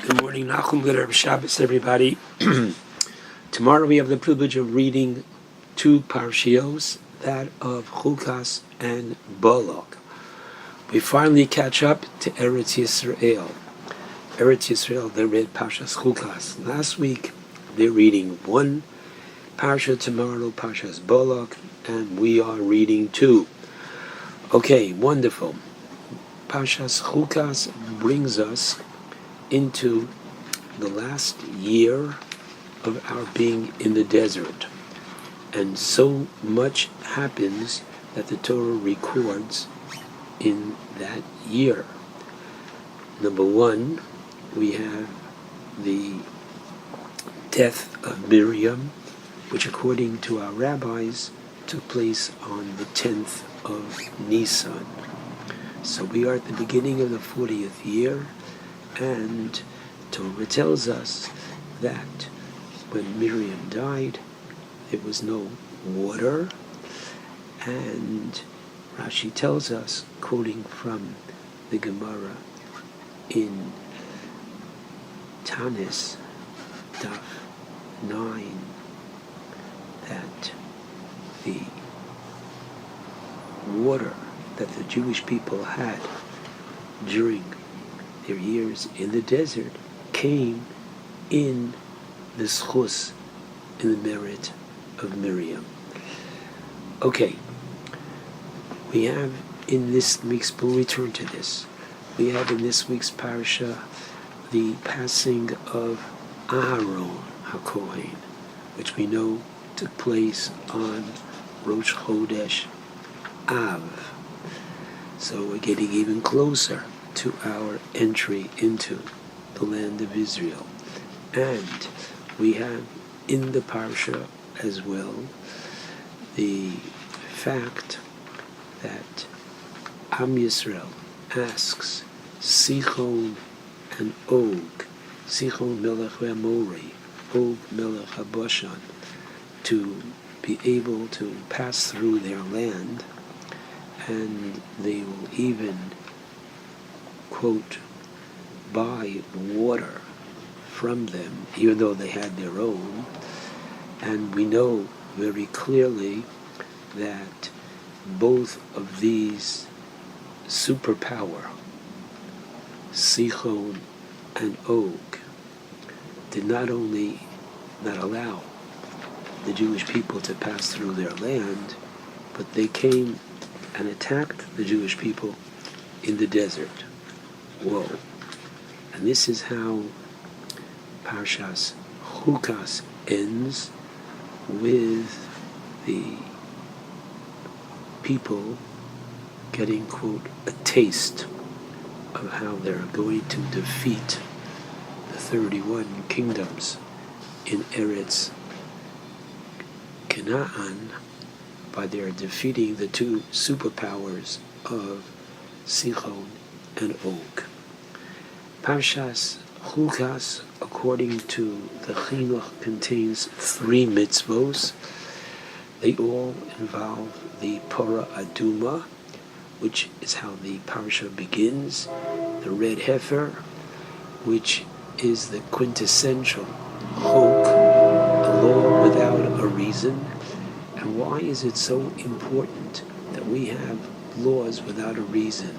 Good morning, Nachum. Good Shabbat, everybody. Tomorrow we have the privilege of reading two parshios, that of Chukas and Balak. We finally catch up to Eretz Yisrael. Eretz Yisrael, they read Parshas Chukas. Last week they're reading one parsha, tomorrow Parshas Balak, and we are reading two. Okay, wonderful. Parshas Chukas brings us into the last year of our being in the desert. And so much happens that the Torah records in that year. Number one, we have the death of Miriam, which according to our rabbis took place on the 10th of Nisan. So we are at the beginning of the 40th year, and Torah tells us that when Miriam died, there was no water, and Rashi tells us, quoting from the Gemara in Tanis, Daf 9, that the water that the Jewish people had during their years in the desert came in the schus, in the merit of Miriam. Okay, we have in this week's, we'll return to this, we have in this week's parasha the passing of Aaron HaKohen, which we know took place on Rosh Chodesh Av. So we're getting even closer to our entry into the land of Israel. And we have in the parsha as well the fact that Am Yisrael asks Sichon and Og, Sichon Melech HaMori, Og Melech HaBashan, to be able to pass through their land, and they will even, quote, buy water from them, even though they had their own. And we know very clearly that both of these superpower, Sichon and Og, did not only not allow the Jewish people to pass through their land, but they came and attacked the Jewish people in the desert. Whoa. And this is how Parshas Chukas ends, with the people getting, quote, a taste of how they're going to defeat the 31 kingdoms in Eretz Canaan by their defeating the two superpowers of Sichon and Og. Parshas Chukas, according to the Chinuch, contains 3 mitzvos. They all involve the Parah Aduma, which is how the parsha begins, the red heifer, which is the quintessential chok, a law without a reason. And why is it so important that we have laws without a reason?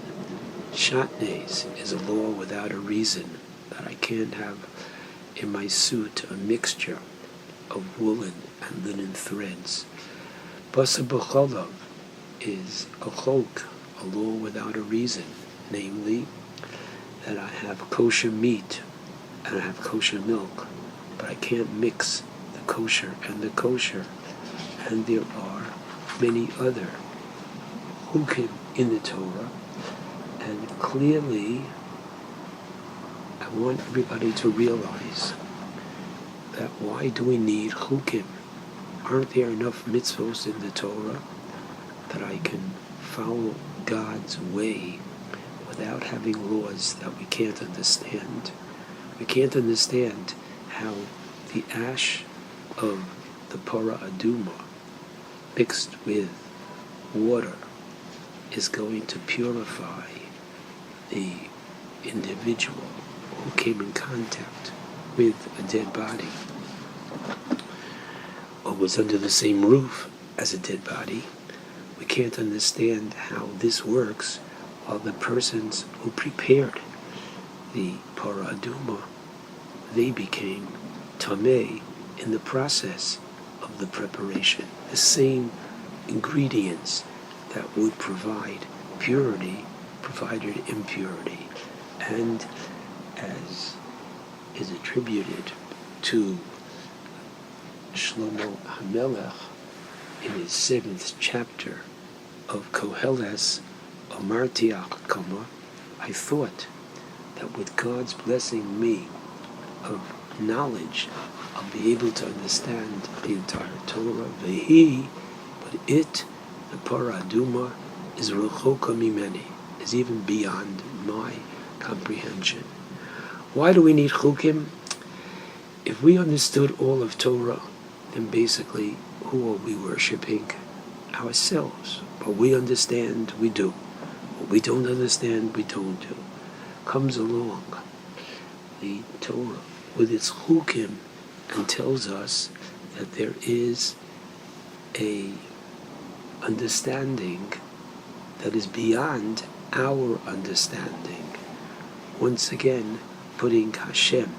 Shatnez is a law without a reason, that I can't have in my suit a mixture of woolen and linen threads. Basa b'cholav is a chok, a law without a reason, namely that I have kosher meat and I have kosher milk, but I can't mix the kosher and the kosher. And there are many other chukim in the Torah, and clearly I want everybody to realize that why do we need chukim? Aren't there enough mitzvos in the Torah that I can follow God's way without having laws that we can't understand? We can't understand how the ash of the Parah Aduma mixed with water is going to purify the individual who came in contact with a dead body or was under the same roof as a dead body, we can't understand how this works while the persons who prepared the Parah Aduma, they became Tameh in the process of the preparation. The same ingredients that would provide purity provided impurity. And as is attributed to Shlomo HaMelech in his 7th chapter of Koheles, Omartiach Kama, I thought that with God's blessing me of knowledge, I'll be able to understand the entire Torah. Vehi, but it, the Parah Aduma, is Rechoka Mimeni, is even beyond my comprehension. Why do we need Chukim? If we understood all of Torah, then basically, who are we worshipping? Ourselves. What we understand, we do. What we don't understand, we don't do. Comes along the Torah with its Chukim and tells us that there is a understanding that is beyond our understanding. Once again, putting Hashem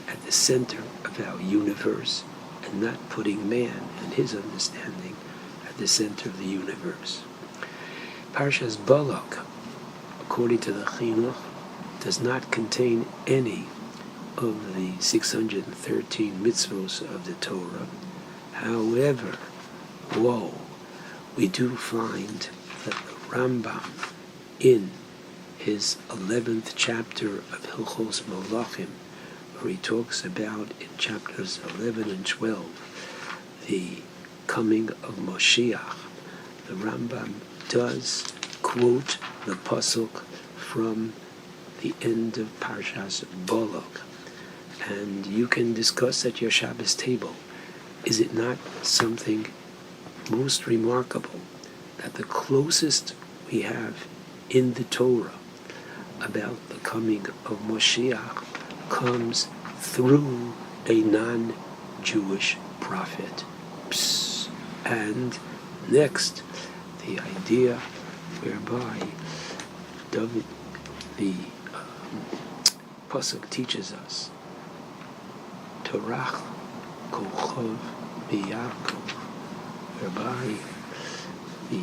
at the center of our universe and not putting man and his understanding at the center of the universe. Parshas Balak, according to the Chinuch, does not contain any of the 613 mitzvos of the Torah. However, we do find that the Rambam, in his 11th chapter of Hilchos Malachim, where he talks about in chapters 11 and 12 the coming of Moshiach, the Rambam does quote the pasuk from the end of Parshas Balak, and you can discuss at your Shabbos table. Is it not something most remarkable that the closest we have in the Torah about the coming of Moshiach comes through a non-Jewish prophet? And next, the idea whereby David, the pasuk teaches us, Torah kochov b'Yaakov, whereby the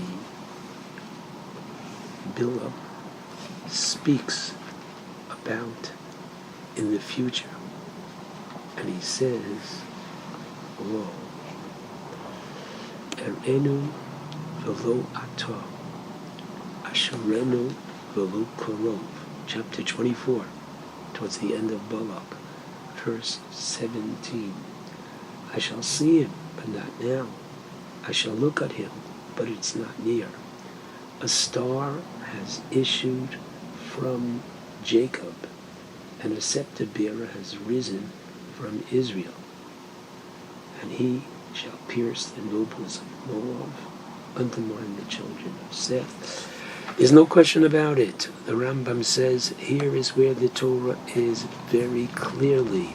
Bilam speaks about in the future, and he says, Erenu v'lo ato, Asherenu v'lo korov, chapter 24, towards the end of Balak, verse 17. I shall see him, but not now. I shall look at him, but it's not near. A star has issued from Jacob, and a scepter bearer has risen from Israel, and he shall pierce the nobles of Moab, undermine the children of Seth. There's no question about it. The Rambam says here is where the Torah is very clearly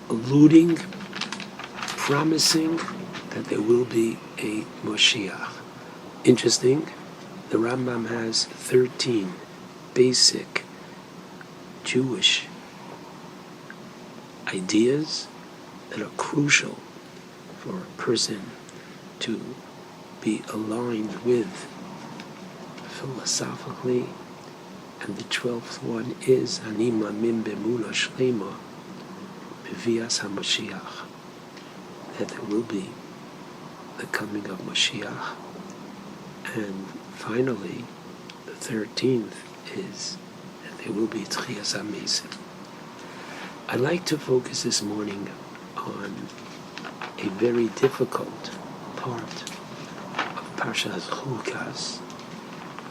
alluding, promising that there will be a Moshiach. Interesting, the Rambam has 13 basic Jewish ideas that are crucial for a person to be aligned with philosophically, and the 12th one is Ani Mamim B'Emunah Shlema B'Vias HaMashiach, that there will be the coming of Mashiach. And finally, the 13th is that there will be Tchias HaMesim. I'd like to focus this morning on a very difficult part of Parshas Chukas,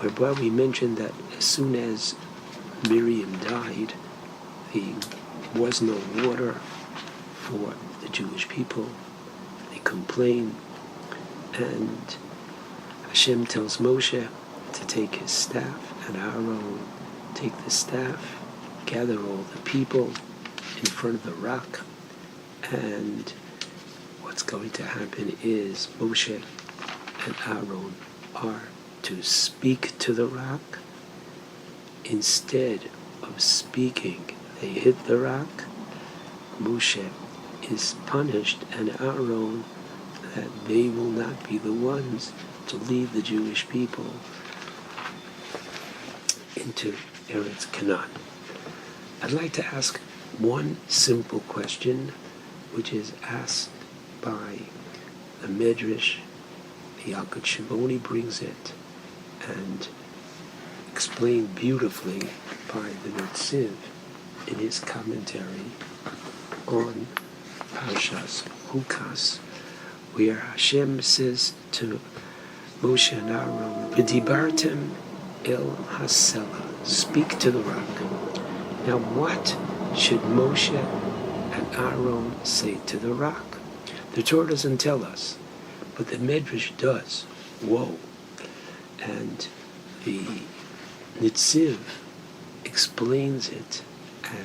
whereby we mentioned that as soon as Miriam died, there was no water for the Jewish people. They complain, and Hashem tells Moshe to take his staff, and Aaron take the staff gather all the people in front of the rock, and what's going to happen is Moshe and Aaron are to speak to the rock. Instead of speaking, they hit the rock. Moshe is punished, and Aaron, that they will not be the ones to lead the Jewish people into Eretz Canaan. I'd like to ask one simple question, which is asked by the Medrash. The Yalkut Shimoni brings it and explained beautifully by the Netziv in his commentary on Parshas Chukas, where Hashem says to Moshe and Aaron, "V'dibartem el hasela," speak to the rock. Now, what should Moshe and Aaron say to the rock? The Torah doesn't tell us, but the Medrash does. Whoa! And the Netziv explains it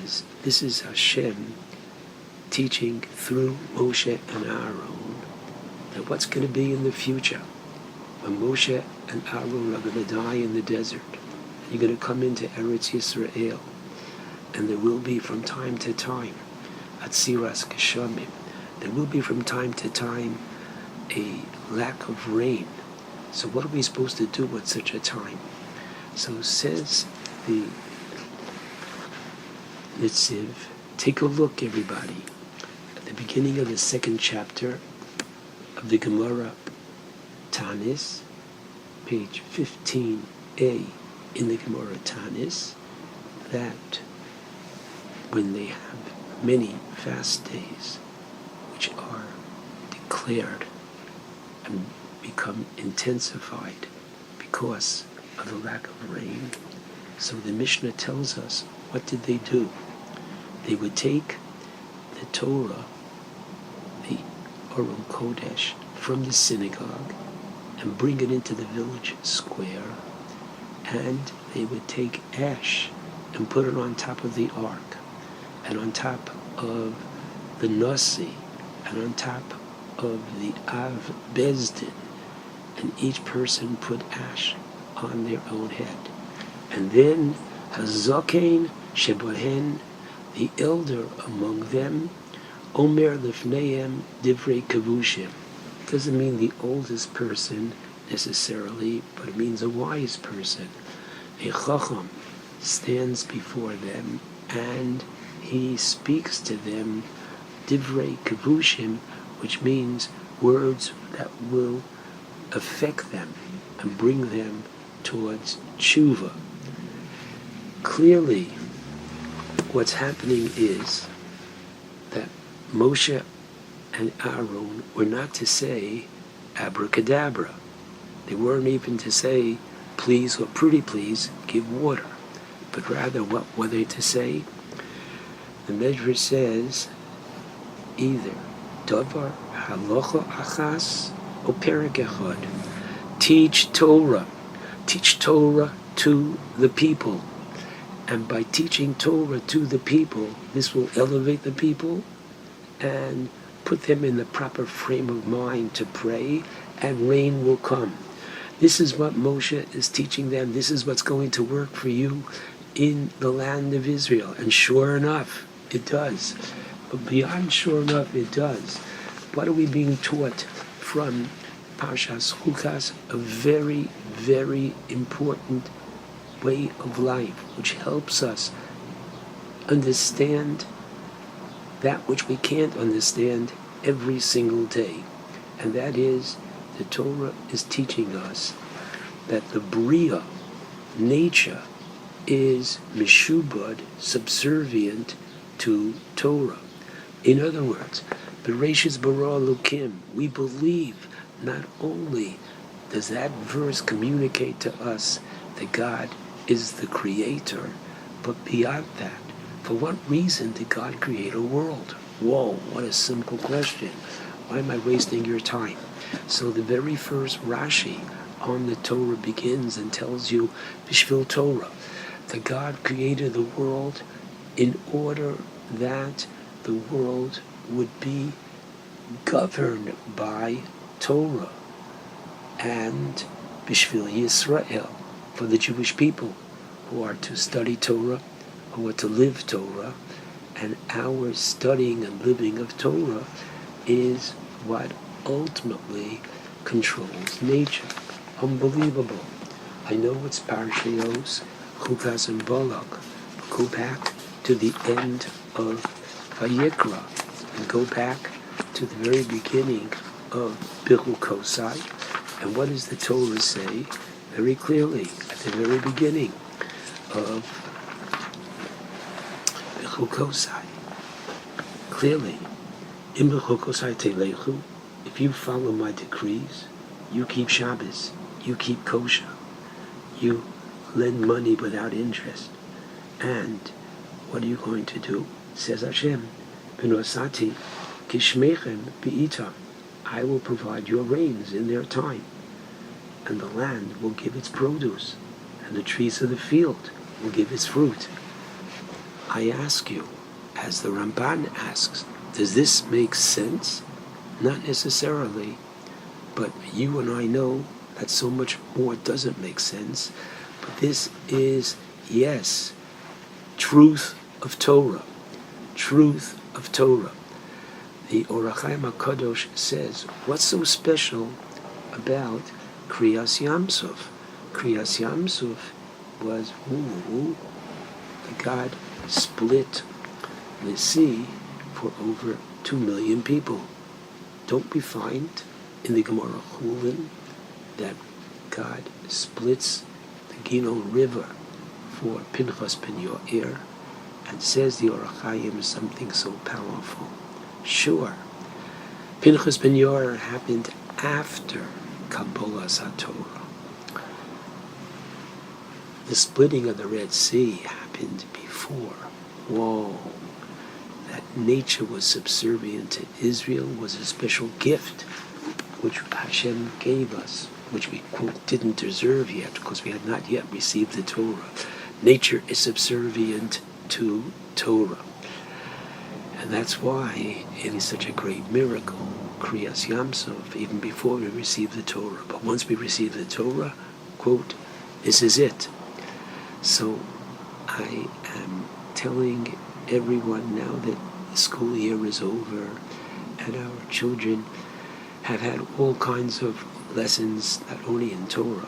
as this is Hashem teaching through Moshe and Aaron that what's going to be in the future when Moshe and Aaron are going to die in the desert. You're going to come into Eretz Yisrael, and there will be from time to time Atziras Geshamim. There will be from time to time a lack of rain. So what are we supposed to do at such a time? So says the Netziv, take a look, everybody, at the beginning of the second chapter of the Gemara Tanis, page 15a in the Gemara Tanis, that when they have many fast days which are declared and become intensified because of the lack of rain, so the Mishnah tells us, what did they do? They would take the Torah, the Aron Kodesh, from the synagogue and bring it into the village square, and they would take ash and put it on top of the ark, and on top of the Nasi, and on top of the Av Bezdin, and each person put ash on their own head. And then Hazokain Shebohen, the elder among them, Omer Lifneim Divrei Kavushim. Doesn't mean the oldest person necessarily, but it means a wise person. A Chacham stands before them and he speaks to them Divrei Kavushim, which means words that will affect them and bring them towards tshuva. Clearly, what's happening is that Moshe and Aaron were not to say abracadabra. They weren't even to say, please or pretty please, give water. But rather, what were they to say? The Medrash says, either davar halacha achas or perek echad. Teach Torah to the people. And by teaching Torah to the people, this will elevate the people and put them in the proper frame of mind to pray, and rain will come. This is what Moshe is teaching them. This is what's going to work for you in the land of Israel. And sure enough, it does. But beyond sure enough, it does. What are we being taught from Parshas Chukas? A very, very important way of life, which helps us understand that which we can't understand every single day. And that is, the Torah is teaching us that the Bria, nature, is mishubad, subservient to Torah. In other words, Bereshis bara Elokim, we believe not only does that verse communicate to us that God is the creator, but beyond that, for what reason did God create a world? Whoa, what a simple question. Why am I wasting your time? So the very first Rashi on the Torah begins and tells you, Bishvil Torah, that God created the world in order that the world would be governed by Torah, and Bishvil Yisrael, for the Jewish people who are to study Torah, who are to live Torah, and our studying and living of Torah is what ultimately controls nature. Unbelievable. I know it's Parshas Chukas-Balak. Go back to the end of Vayikra and go back to the very beginning of Birukosai. And what does the Torah say? Very clearly, at the very beginning of Birukosai. Clearly, in Birukosai Telechu, if you follow my decrees, you keep Shabbos, you keep kosher, you lend money without interest. And what are you going to do? Says Hashem, B'nosati kishmechem b'ita. I will provide your rains in their time, and the land will give its produce, and the trees of the field will give its fruit. I ask you, as the Ramban asks, does this make sense? Not necessarily, but you and I know that so much more doesn't make sense. But this is, yes, truth of Torah. Truth of Torah. The Or HaChaim HaKadosh says, what's so special about Kriyas Yamsuf? Kriyas Yamsuf was, God split the sea for over 2 million people. Don't we find in the Gemara Chulin that God splits the Ginon River for Pinchas ben Yo'er, and says the Or HaChaim is something so powerful? Sure, Pinchas ben Yo'er happened after Kabbalas HaTorah. The splitting of the Red Sea happened before. Whoa. That nature was subservient to Israel was a special gift which Hashem gave us, which we, quote, didn't deserve yet because we had not yet received the Torah. Nature is subservient to Torah. And that's why it is such a great miracle, Kriyas Yamsuf, even before we receive the Torah. But once we receive the Torah, quote, this is it. So I am telling everyone now that the school year is over and our children have had all kinds of lessons, not only in Torah,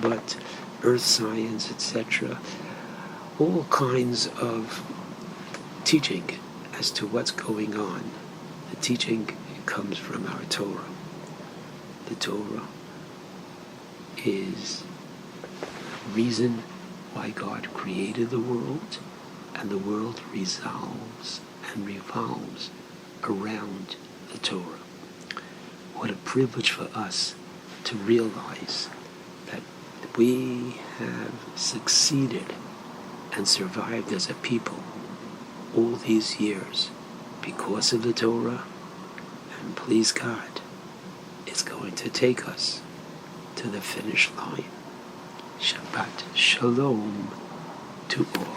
but earth science, etc., all kinds of teaching as to what's going on. The teaching comes from our Torah. The Torah is the reason why God created the world, and the world resolves and revolves around the Torah. What a privilege for us to realize that we have succeeded and survived as a people all these years because of the Torah, and please God, it's going to take us to the finish line. Shabbat shalom to all.